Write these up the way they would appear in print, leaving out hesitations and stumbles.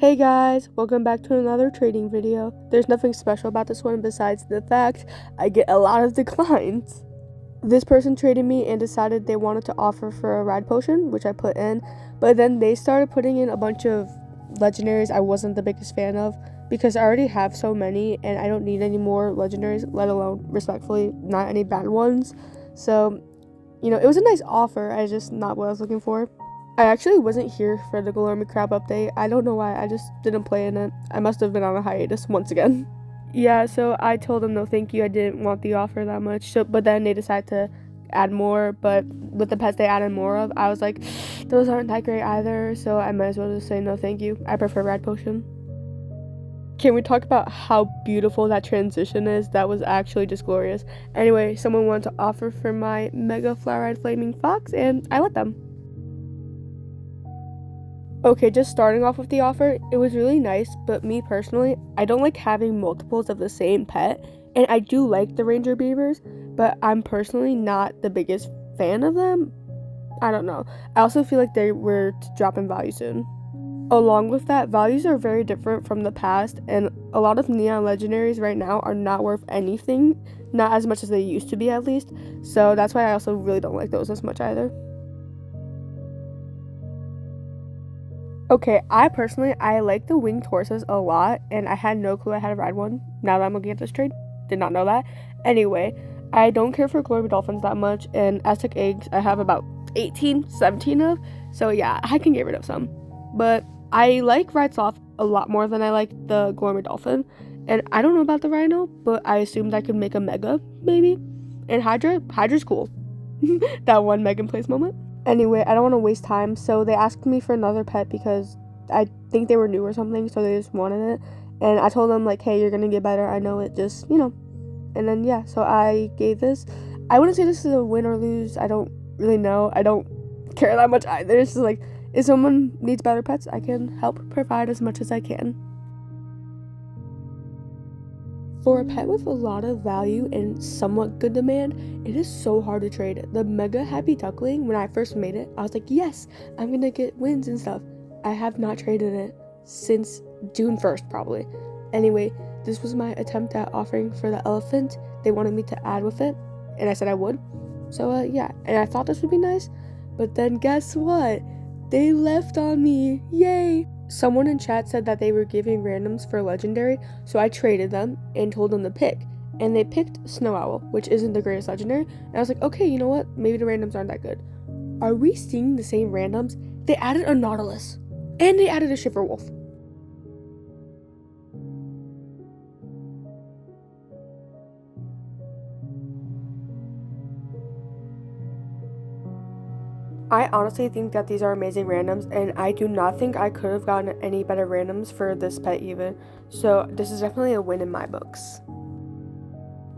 Hey guys, welcome back to another trading video. There's nothing special about this one besides the fact I get a lot of declines. This person traded me and decided they wanted to offer for a ride potion, which I put in, but then they started putting in a bunch of legendaries I wasn't the biggest fan of because I already have so many and I don't need any more legendaries, let alone, respectfully, not any bad ones. So, it was a nice offer, I just not what I was looking for. I actually wasn't here for the Glormy Crab update. I don't know why, I just didn't play in it. I must have been on a hiatus once again. Yeah, so I told them no thank you, I didn't want the offer that much. So, but then they decided to add more, but with the pets they added more of, I was like, those aren't that great either, so I might as well just say no thank you. I prefer Rad Potion. Can we talk about how beautiful that transition is? That was actually just glorious. Anyway, someone wanted to offer for my Mega Flower-Eyed Flaming Fox, and I let them. Okay, just starting off with the offer, it was really nice, but me personally, I don't like having multiples of the same pet, and I do like the Ranger Beavers, but I'm personally not the biggest fan of them. I don't know. I also feel like they were to drop in value soon. Along with that, values are very different from the past, and a lot of Neon Legendaries right now are not worth anything, not as much as they used to be at least, so that's why I also really don't like those as much either. Okay, I like the winged horses a lot, and I had no clue I had to ride one. Now that I'm looking at this trade, did not know that. Anyway, I don't care for glory dolphins that much, and Aztec eggs I have about 18, 17 of, so yeah, I can get rid of some. But I like Ride Sloth a lot more than I like the glory dolphin, and I don't know about the rhino, but I assumed I could make a mega, maybe. And Hydra's cool. That one Megan Plays moment. Anyway, I don't want to waste time, so they asked me for another pet because I think they were new or something, so they just wanted it. And I told them, like, hey, you're gonna get better, I know it, just, And then, yeah, so I gave this. I wouldn't say this is a win or lose, I don't really know. I don't care that much either. It's just like, if someone needs better pets, I can help provide as much as I can. For a pet with a lot of value and somewhat good demand, it is so hard to trade. The Mega Happy Duckling, when I first made it, I was like, yes, I'm gonna get wins and stuff. I have not traded it since June 1st, probably. Anyway, this was my attempt at offering for the elephant. They wanted me to add with it, and I said I would. So, yeah, and I thought this would be nice, but then guess what? They left on me. Yay! Someone in chat said that they were giving randoms for legendary, so I traded them and told them to pick. And they picked Snow Owl, which isn't the greatest legendary. And I was like, okay, you know what? Maybe the randoms aren't that good. Are we seeing the same randoms? They added a Nautilus. And they added a Shiver Wolf. I honestly think that these are amazing randoms, and I do not think I could have gotten any better randoms for this pet even, so this is definitely a win in my books.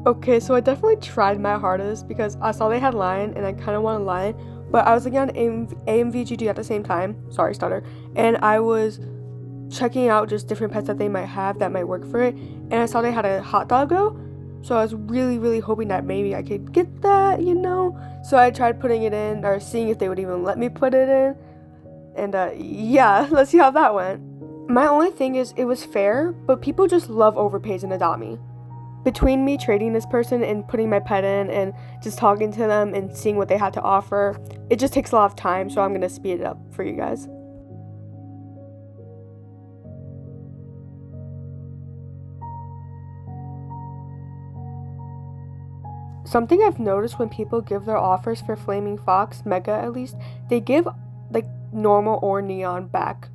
Okay, so I definitely tried my hardest because I saw they had Lion, and I kind of wanted Lion, but I was looking on AMVGG at the same time, sorry stutter, and I was checking out just different pets that they might have that might work for it, and I saw they had a hot doggo. So I was really, really hoping that maybe I could get that, So I tried putting it in, or seeing if they would even let me put it in. And yeah, let's see how that went. My only thing is, it was fair, but people just love overpays in Adopt Me. Between me trading this person and putting my pet in and just talking to them and seeing what they had to offer, it just takes a lot of time, so I'm going to speed it up for you guys. Something I've noticed when people give their offers for Flaming Fox, Mega at least, they give like normal or neon back.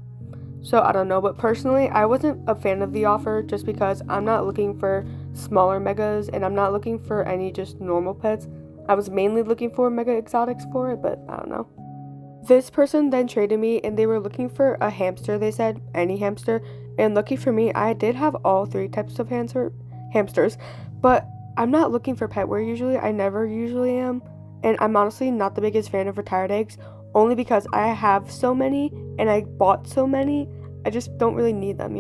So I don't know, but personally, I wasn't a fan of the offer just because I'm not looking for smaller megas and I'm not looking for any just normal pets. I was mainly looking for mega exotics for it, but I don't know. This person then traded me and they were looking for a hamster, they said, any hamster. And lucky for me, I did have all three types of hamsters, but I'm not looking for petware usually. I never usually am. And I'm honestly not the biggest fan of retired eggs, only because I have so many and I bought so many. I just don't really need them,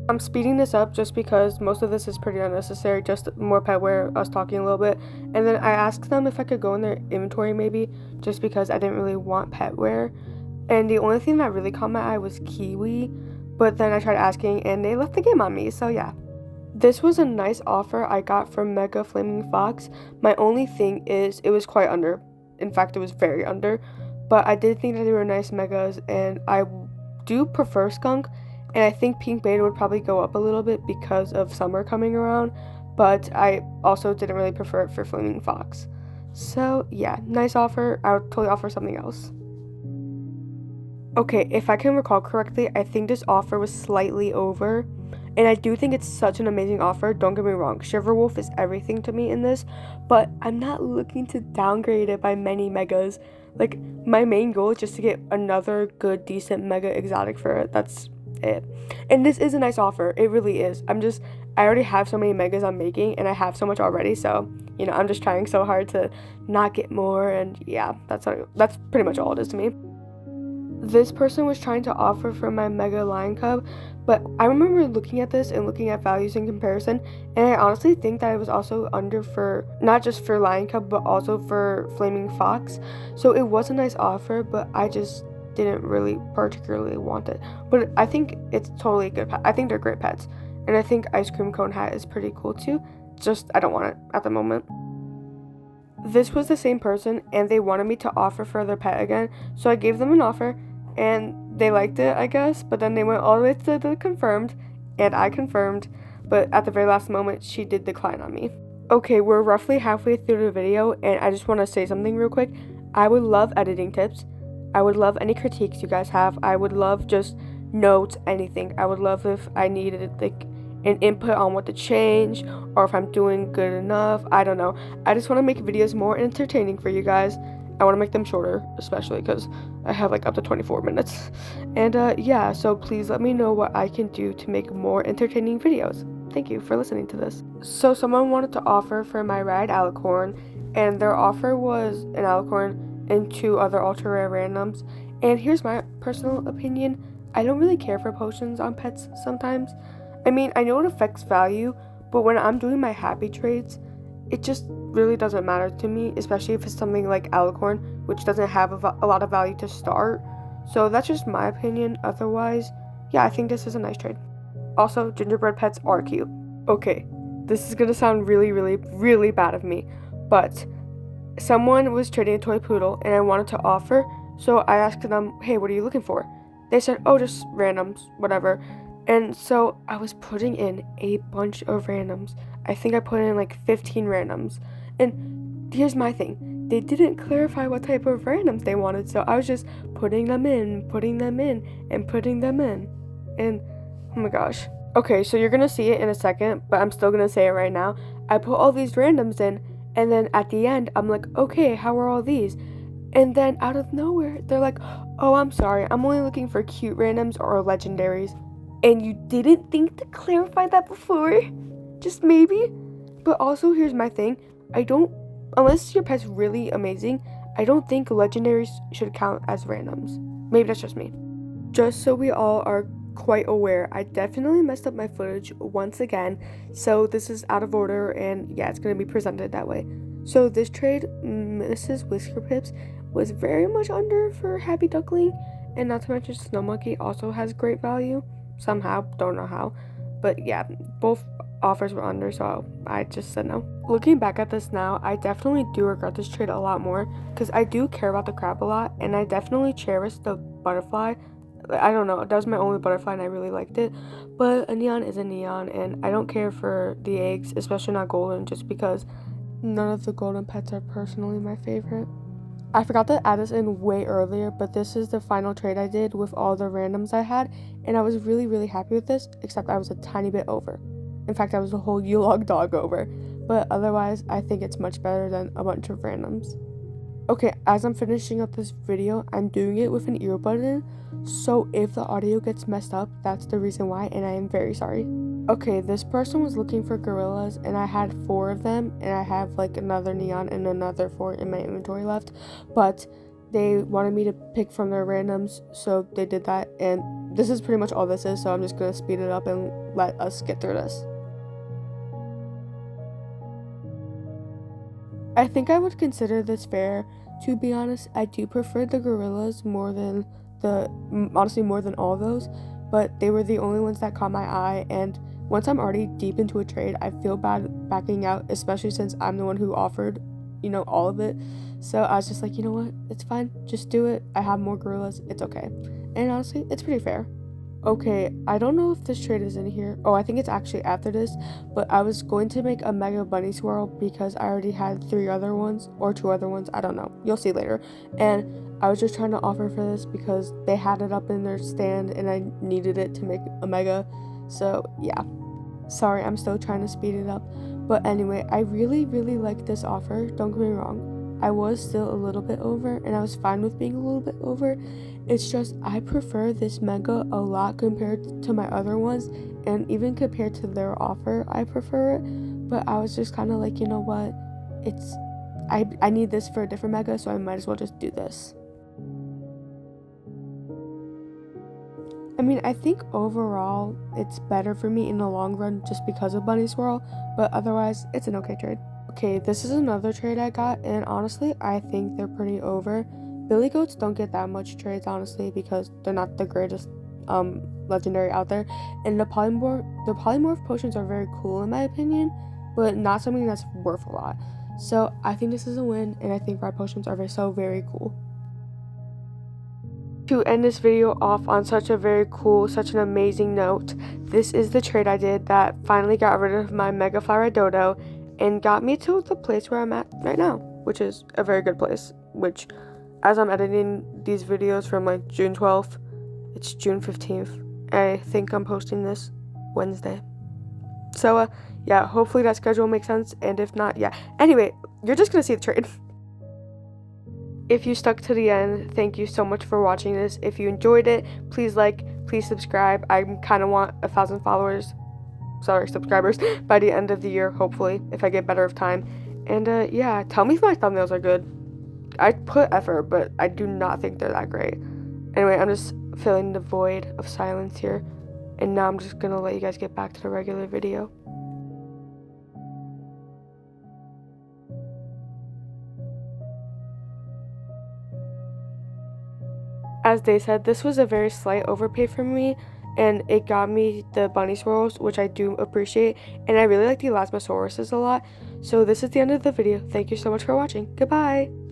I'm speeding this up just because most of this is pretty unnecessary, just more petware, us talking a little bit. And then I asked them if I could go in their inventory maybe, just because I didn't really want petware. And the only thing that really caught my eye was kiwi, but then I tried asking and they left the game on me, so yeah. This was a nice offer I got from Mega Flaming Fox. My only thing is it was quite under. In fact, it was very under. But I did think that they were nice megas, and I do prefer skunk. And I think pink beta would probably go up a little bit because of summer coming around. But I also didn't really prefer it for Flaming Fox. So yeah, nice offer. I would totally offer something else. Okay, if I can recall correctly, I think this offer was slightly over. And I do think it's such an amazing offer, don't get me wrong. Shiverwolf is everything to me in this, but I'm not looking to downgrade it by many megas. Like, my main goal is just to get another good, decent mega exotic for it. That's it. And this is a nice offer. It really is. I already have so many megas I'm making, and I have so much already, so, I'm just trying so hard to not get more, and yeah, that's pretty much all it is to me. This person was trying to offer for my Mega Lion Cub, but I remember looking at this and looking at values in comparison, and I honestly think that it was also under for, not just for Lion Cub, but also for Flaming Fox. So it was a nice offer, but I just didn't really particularly want it. But I think it's totally a good pet. I think they're great pets, and I think Ice Cream Cone Hat is pretty cool too. Just, I don't want it at the moment. This was the same person, and they wanted me to offer for their pet again, so I gave them an offer. And they liked it, I guess, but then they went all the way to the confirmed, and I confirmed, but at the very last moment, she did decline on me. Okay, we're roughly halfway through the video, and I just want to say something real quick. I would love editing tips. I would love any critiques you guys have. I would love just notes, anything. I would love if I needed, like, an input on what to change, or if I'm doing good enough. I don't know. I just want to make videos more entertaining for you guys. I want to make them shorter, especially because I have like up to 24 minutes. And yeah, so please let me know what I can do to make more entertaining videos. Thank you for listening to this. So someone wanted to offer for my ride alicorn, and their offer was an alicorn and 2 other ultra rare randoms. And here's my personal opinion. I don't really care for potions on pets sometimes. I mean, I know it affects value, but when I'm doing my happy trades, it just really doesn't matter to me, especially if it's something like alicorn, which doesn't have a lot of value to start. So that's just my opinion. Otherwise, yeah, I think this is a nice trade. Also, gingerbread pets are cute. Okay, this is gonna sound really, really, really bad of me, but someone was trading a toy poodle and I wanted to offer, so I asked them, hey, what are you looking for? They said, oh, just randoms, whatever. And so I was putting in a bunch of randoms. I think I put in like 15 randoms. And here's my thing. They didn't clarify what type of randoms they wanted, so I was just putting them in, and putting them in. And oh my gosh. Okay, so you're gonna see it in a second, but I'm still gonna say it right now. I put all these randoms in, and then at the end, I'm like, okay, how are all these? And then out of nowhere, they're like, oh, I'm sorry, I'm only looking for cute randoms or legendaries. And you didn't think to clarify that before? Just maybe? But also, here's my thing. Unless your pet's really amazing, I don't think legendaries should count as randoms. Maybe that's just me. Just so we all are quite aware, I definitely messed up my footage once again. So this is out of order, and yeah, it's going to be presented that way. So this trade, Mrs. Whisker Pips, was very much under for Happy Duckling. And not to mention, Snow Monkey also has great value. Somehow, don't know how, but yeah, both offers were under, so I just said no. Looking back at this now, I definitely do regret this trade a lot more, because I do care about the crab a lot, and I definitely cherish the butterfly. I don't know, that was my only butterfly and I really liked it, but a neon is a neon, and I don't care for the eggs, especially not golden, just because none of the golden pets are personally my favorite. I forgot to add this in way earlier, but this is the final trade I did with all the randoms I had, and I was really, really happy with this, except I was a tiny bit over. In fact, I was a whole Yulog dog over, but otherwise, I think it's much better than a bunch of randoms. Okay, as I'm finishing up this video, I'm doing it with an earbud in, so if the audio gets messed up, that's the reason why, and I am very sorry. Okay, this person was looking for gorillas, and I had 4 of them, and I have like another neon and another 4 in my inventory left, but they wanted me to pick from their randoms, so they did that, and this is pretty much all this is, so I'm just gonna speed it up and let us get through this. I think I would consider this fair. To be honest, I do prefer the gorillas more than all those, but they were the only ones that caught my eye, and once I'm already deep into a trade, I feel bad backing out, especially since I'm the one who offered, all of it. So I was just like, you know what, it's fine, just do it. I have more gorillas, it's okay. And honestly, it's pretty fair. Okay, I don't know if this trade is in here. Oh, I think it's actually after this, but I was going to make a mega bunny swirl because I already had 3 other ones, or 2 other ones, I don't know. You'll see later. And I was just trying to offer for this because they had it up in their stand and I needed it to make a mega. So, yeah. Sorry, I'm still trying to speed it up. But anyway, I really, really like this offer. Don't get me wrong. I was still a little bit over, and I was fine with being a little bit over. It's just I prefer this mega a lot compared to my other ones, and even compared to their offer, I prefer it. But I was just kind of like, you know what? I need this for a different mega, so I might as well just do this. I mean, I think overall it's better for me in the long run just because of Bunny Swirl, but otherwise it's an okay trade. Okay, this is another trade I got, and honestly, I think they're pretty over. Billy Goats don't get that much trades, honestly, because they're not the greatest legendary out there. And the polymorph potions are very cool in my opinion, but not something that's worth a lot. So I think this is a win, and I think rad potions are very cool. To end this video off on such an amazing note, this is the trade I did that finally got rid of my Mega Flower Dodo and got me to the place where I'm at right now, which is a very good place, which as I'm editing these videos from like June 12th, it's June 15th. I think I'm posting this Wednesday. So yeah, hopefully that schedule makes sense, and if not, yeah. Anyway, you're just gonna see the trade. If you stuck to the end, thank you so much for watching this. If you enjoyed it, please like, please subscribe. I kind of want 1,000 subscribers by the end of the year, hopefully, if I get better of time. And yeah, tell me if my thumbnails are good. I put effort, but I do not think they're that great. Anyway, I'm just filling the void of silence here, and now I'm just gonna let you guys get back to the regular video. As they said, this was a very slight overpay for me, and it got me the bunny swirls, which I do appreciate, and I really like the Elasmosauruses a lot. So this is the end of the video. Thank you so much for watching. Goodbye!